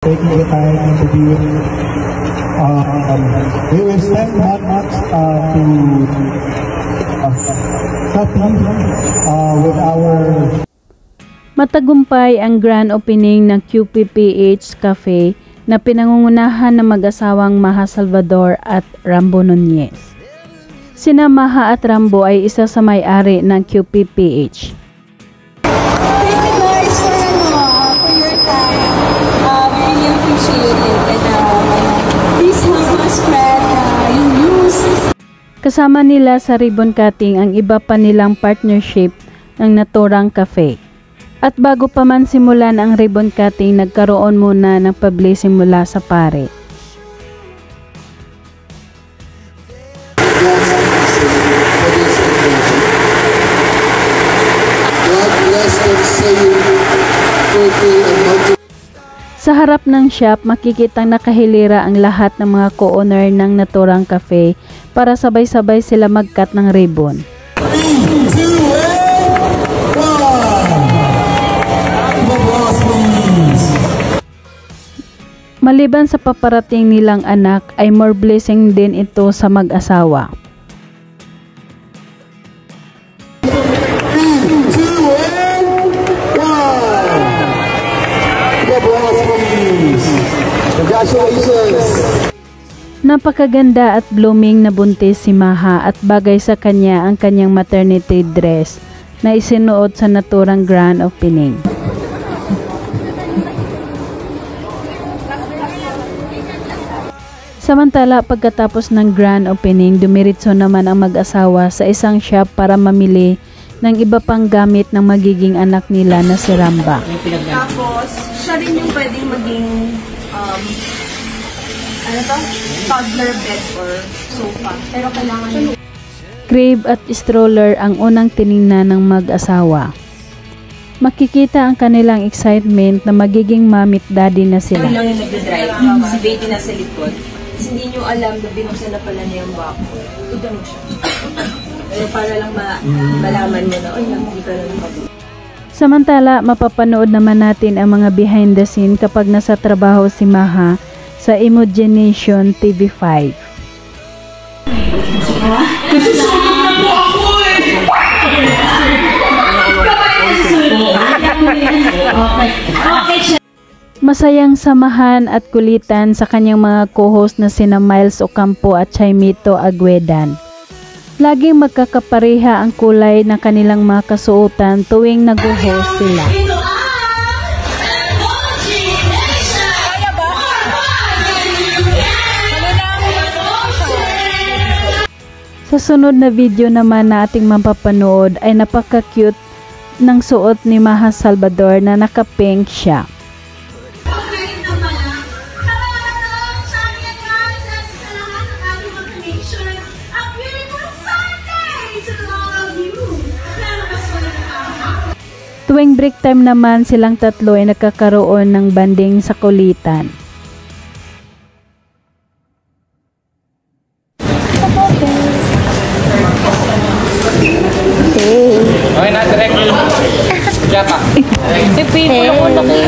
taking the time to be we will spend not much to copy with our Matagumpay ang grand opening ng QPPH Cafe na pinangungunahan ng mag-asawang Maha Salvador at Rambo Nunez. Sina Maha at Rambo ay isa sa may-ari ng QPPH. Thank you guys for your time. We really appreciate it. And please help us spread yung news. Kasama nila sa ribbon cutting ang iba pa nilang partnership ng naturang cafe. At bago pa man simulan ang ribbon cutting, nagkaroon muna ng publicity mula sa pare. Sa harap ng shop, makikitang nakahilira ang lahat ng mga co-owner ng naturang cafe para sabay-sabay sila mag-cut ng ribbon. Maliban sa paparating nilang anak, ay more blessing din ito sa mag-asawa. Napakaganda at blooming na buntis si Maha at bagay sa kanya ang kanyang maternity dress na isinuot sa naturang grand opening. Samantala, pagkatapos ng grand opening, dumiritso naman ang mag-asawa sa isang shop para mamili ng iba pang gamit ng magiging anak nila na si Ramba. Tapos, siya rin yung pwedeng maging toddler bed or sofa. Pero kailangan Crib at stroller ang unang tiningnan ng mag-asawa. Makikita ang kanilang excitement na magiging mommy at daddy na sila. Kami lang yung nagdadrive, si baby nasa likod. Kasi hindi nyo alam na binuksan na pala niya yung bako. Udang siya. Pero para lang malaman mo na, hindi ka lang mag- Samantala, mapapanood naman natin ang mga behind the scene kapag nasa trabaho si Maha sa Imagination TV5. Kasi sunog na po ako eh! Masayang samahan at kulitan sa kanyang mga co-host na sina Miles Ocampo at Chaimito Aguedan. Laging magkakapareha ang kulay ng kanilang mga kasuotan tuwing nag-host sila. Sa sunod na video naman na ating mapapanood ay napaka-cute ng suot ni Maha Salvador na naka-pink siya. Tuwing break time naman, silang tatlo ay nagkakaroon ng banding sa kulitan. Okay na, direct. Siya pa. Pipili ko laki.